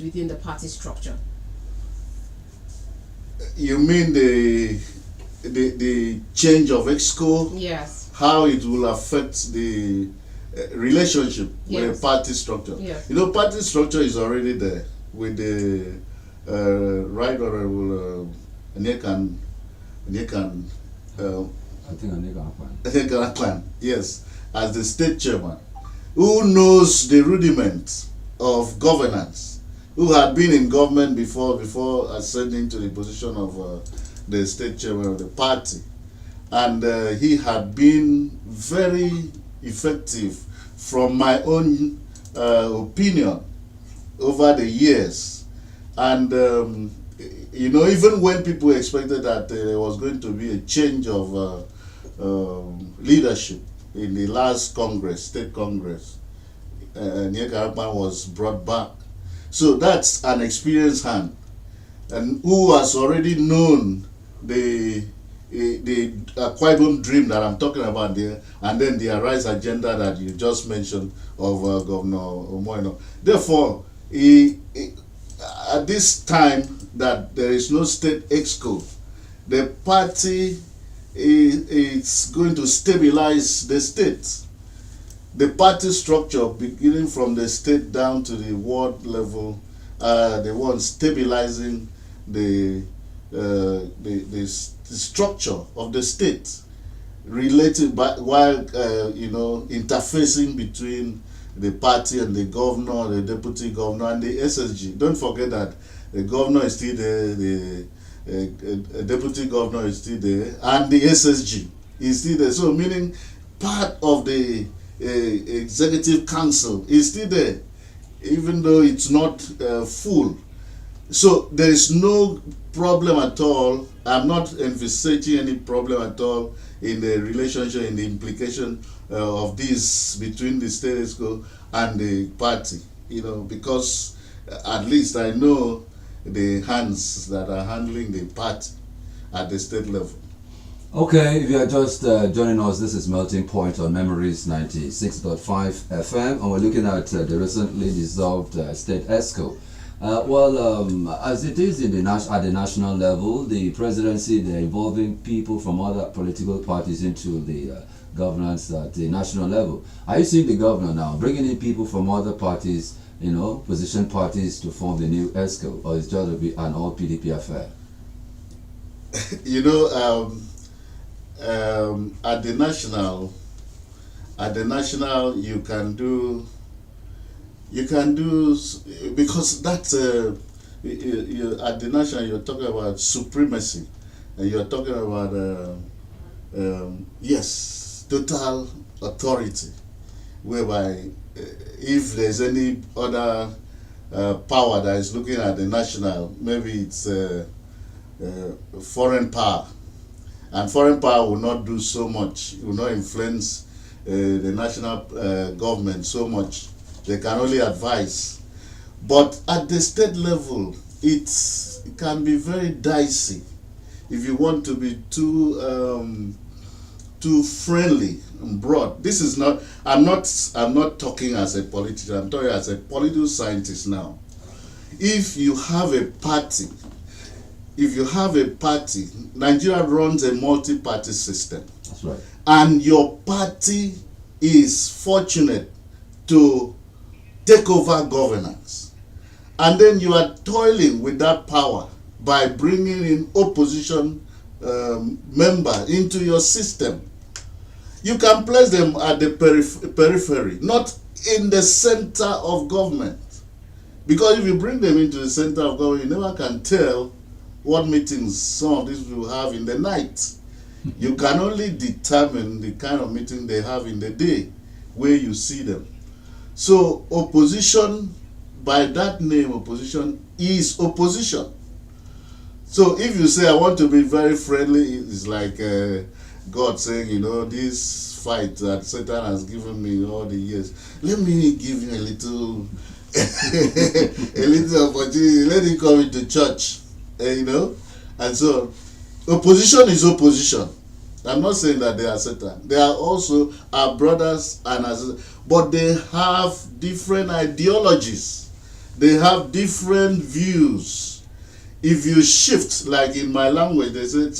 within the party structure. You mean the change of EXCO? Yes. How it will affect the relationship with party structure? Yes. You know, party structure is already there with the Right Honorable Nekan. Clan, yes, as the state chairman, who knows the rudiments of governance, who had been in government before ascending to the position of the state chairman of the party, and he had been very effective, from my own opinion, over the years. And you know, even when people expected that there was going to be a change of leadership in the last Congress, state Congress, Nyeka was brought back. So that's an experienced hand, and who has already known the Akwa Ibom dream that I'm talking about there, and then the Arise agenda that you just mentioned of Governor Omoyeno. Therefore, at this time that there is no state EXCO, the party is going to stabilize the state. The party structure, beginning from the state down to the ward level, the one stabilizing the structure of the state, related while you know, interfacing between the party and the governor, the deputy governor, and the SSG. Don't forget that the governor is still there, the deputy governor is still there, and the SSG is still there. So meaning part of the executive council is still there, even though it's not full. So there is no problem at all. I'm not envisaging any problem at all in the relationship, in the implication of this between the state EXCO and the party, you know, because at least I know the hands that are handling the party at the state level. Okay, if you are just joining us, this is Melting Point on Memories 96.5 FM, and we're looking at the recently dissolved state EXCO. As it is at the national level, the presidency, they're involving people from other political parties into the governance at the national level. Are you seeing the governor now bringing in people from other parties, you know, position parties to form the new EXCO, or is it just to be an all PDP affair? You know, at the national, you can do, because that's at the national, you're talking about supremacy, and you're talking about yes, total authority, whereby if there's any other power that is looking at the national, maybe it's foreign power, and foreign power will not do so much, it will not influence the national government so much. They can only advise. But at the state level, it can be very dicey if you want to be too friendly and broad. This is not, I'm not talking as a politician, I'm talking as a political scientist now. If you have a party, Nigeria runs a multi-party system. That's right. And your party is fortunate to take over governance, and then you are toiling with that power by bringing in opposition member into your system. You can place them at the periphery, not in the center of government, because if you bring them into the center of government, you never can tell what meetings some of these people have in the night. You can only determine the kind of meeting they have in the day where you see them. So opposition, by that name, opposition is opposition. So if you say I want to be very friendly, it's like God saying, you know, this fight that Satan has given me all the years, let me give you a little a little opportunity, let him come into church, you know. And so opposition is opposition. I'm not saying that they are Satan. They are also our brothers and our sisters, but they have different ideologies. They have different views. If you shift, like in my language, they say,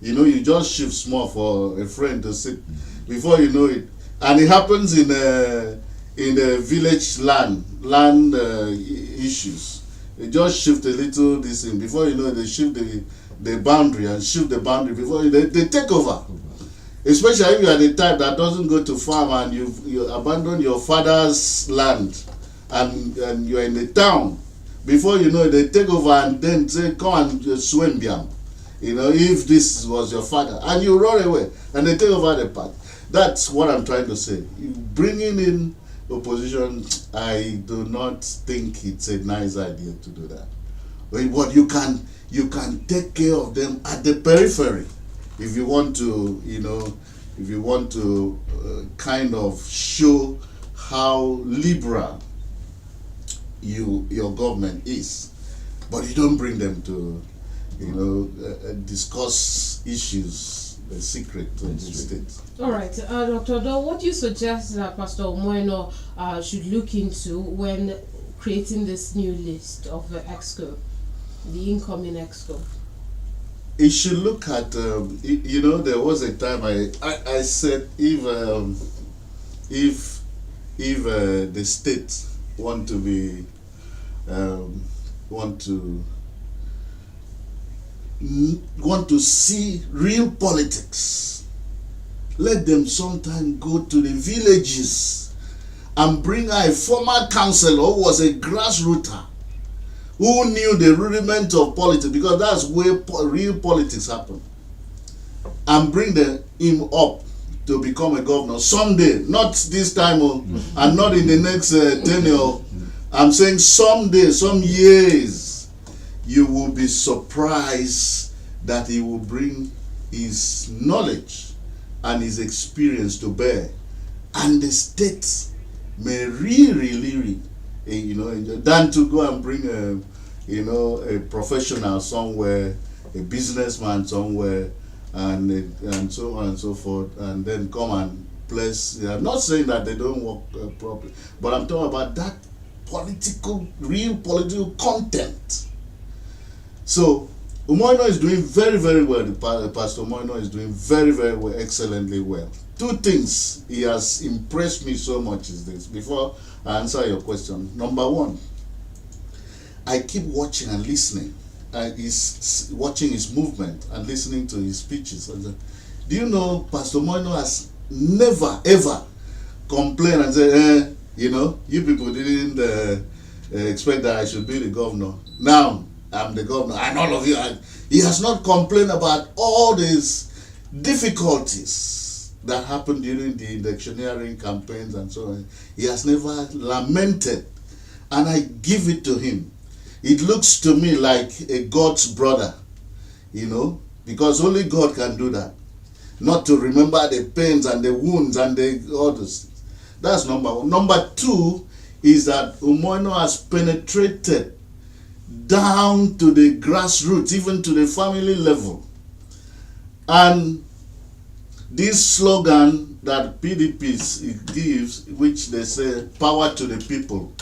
you know, you just shift small for a friend to sit before you know it. And it happens in the village land issues. They just shift a little this thing. Before you know it, they shift the boundary and shift the boundary before they take over. Especially if you are the type that doesn't go to farm and you abandon your father's land and you are in the town. Before you know it, they take over and then say, come and swim, biam. You know, if this was your father, and you run away and they take over the part. That's what I'm trying to say. Bringing in opposition, I do not think it's a nice idea to do that. But you can take care of them at the periphery if you want to, you know, if you want to kind of show how liberal your government is, but you don't bring them to, you know, discuss issues, the secret of the state. All right, Dr. Odo, what do you suggest that Pastor Omoino should look into when creating this new list of the EXCO, the incoming EXCO? It should look at, you know, there was a time I said if the state want to be want to see real politics, let them sometime go to the villages and bring a former councillor who was a grassrooter, who knew the rudiment of politics, because that's where real politics happen, and bring him up to become a governor someday, not this time and not in the next tenure. I'm saying someday, some years, you will be surprised that he will bring his knowledge and his experience to bear, and the state may really you know, than to go and bring a professional somewhere, a businessman somewhere, and so on and so forth, and then come and place. I'm not saying that they don't work properly, but I'm talking about that real political content. So Omoino is doing very well. Pastor Omoino is doing very well, excellently well. Two things he has impressed me so much is this, before I answer your question. Number one, I keep watching and listening. He's watching his movement and listening to his speeches. Do you know Pastor Omoino has never ever complained and said, you know, you people didn't expect that I should be the governor. Now I'm the governor, and all of you. He has not complained about all these difficulties that happened during the electioneering campaigns and so on. He has never lamented, and I give it to him. It looks to me like a God's brother, you know, because only God can do that. Not to remember the pains and the wounds and the others. That's number one. Number two is that Omoino has penetrated down to the grassroots, even to the family level. And this slogan that PDP gives, which they say, power to the people,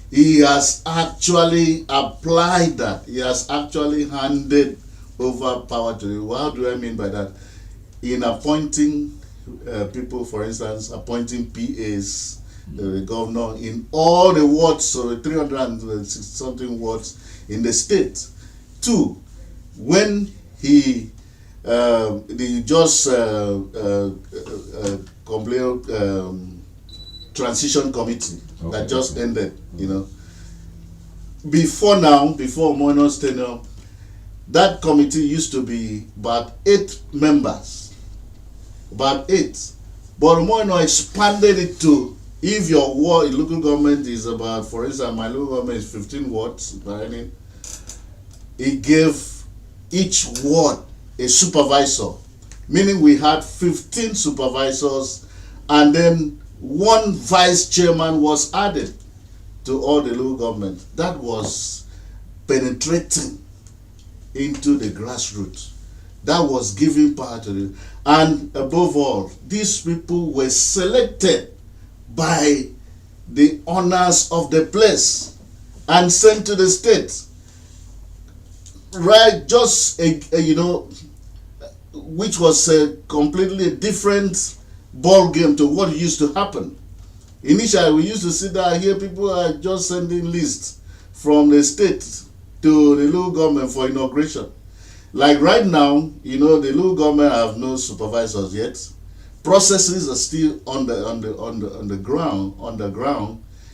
he has actually applied that. He has actually handed over power to the people. How do I mean by that? In appointing people, for instance, appointing PAs, the governor in all the wards, so the 360 something wards in the state. Two, when he transition committee that just ended, you know. Before Omoino's tenure, that committee used to be about 8 members. About 8. But Omoino expanded it to, if your ward, local government is about, for instance, my local government is 15 wards, he gave each ward a supervisor, meaning we had 15 supervisors, and then 1 vice chairman was added to all the local government. That was penetrating into the grassroots. That was giving power to them. And above all, these people were selected by the honors of the place and sent to the state. Right, just which was a completely different ball game to what used to happen. Initially, we used to sit there here, people are just sending lists from the state to the local government for inauguration. Like right now, the local government have no supervisors yet. Processes are still on the ground,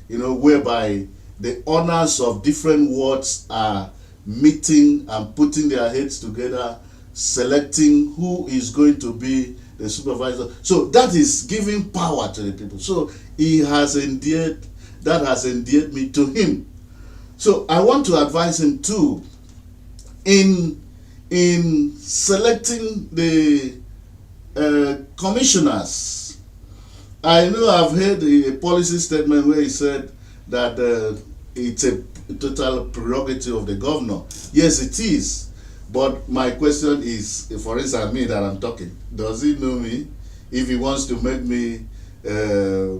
whereby the owners of different wards are meeting and putting their heads together, selecting who is going to be the supervisor. So that is giving power to the people. So that has endeared me to him. So I want to advise him too in selecting the commissioners. I know I've heard a policy statement where he said that it's a total prerogative of the governor. Yes, it is. But my question is, for instance, me that I'm talking, does he know me? If he wants to make me a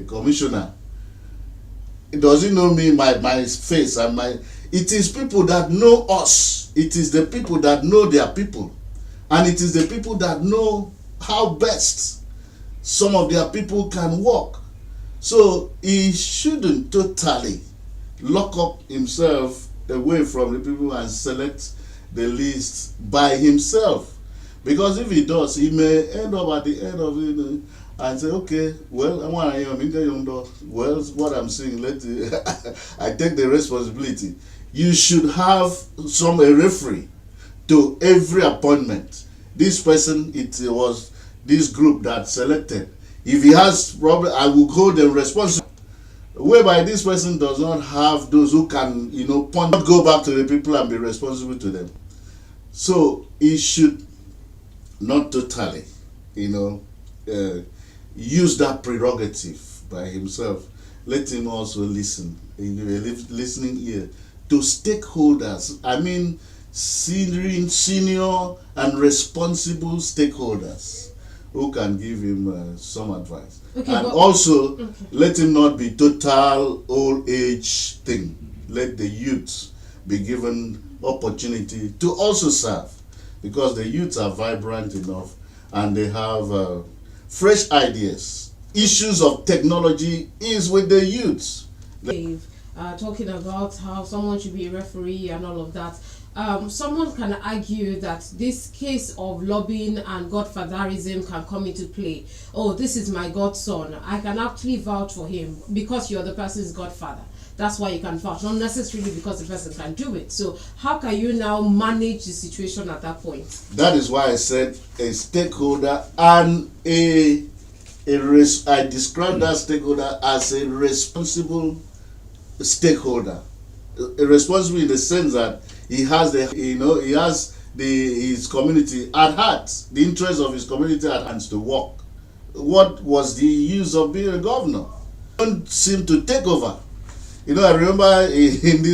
commissioner, does he know me, my face and my... It is people that know us. It is the people that know their people. And it is the people that know how best some of their people can work. So he shouldn't totally lock up himself away from the people and select the list by himself. Because if he does, he may end up at the end of it and say, okay, well, what I'm saying, I take the responsibility. You should have a referee to every appointment. This person, it was this group that selected. If he has problem, I will hold them responsible. Whereby this person does not have those who can, go back to the people and be responsible to them. So he should not totally, use that prerogative by himself. Let him also listen, listening ear to stakeholders. I mean, senior and responsible stakeholders who can give him some advice. Okay, and also, let him not be total old age thing. Let the youth be given opportunity to also serve, because the youths are vibrant enough and they have fresh ideas. Issues of technology is with the youths. Talking about how someone should be a referee and all of that. Someone can argue that this case of lobbying and godfatherism can come into play. Oh, this is my godson. I can actually vouch for him because you're the person's godfather. That's why you can vouch, not necessarily because the person can do it. So how can you now manage the situation at that point? That is why I said a stakeholder and I describe that stakeholder as a responsible stakeholder. Responsible in the sense that he has his community at heart, the interest of his community at hand to work. What was the use of being a governor? Don't seem to take over. I remember in this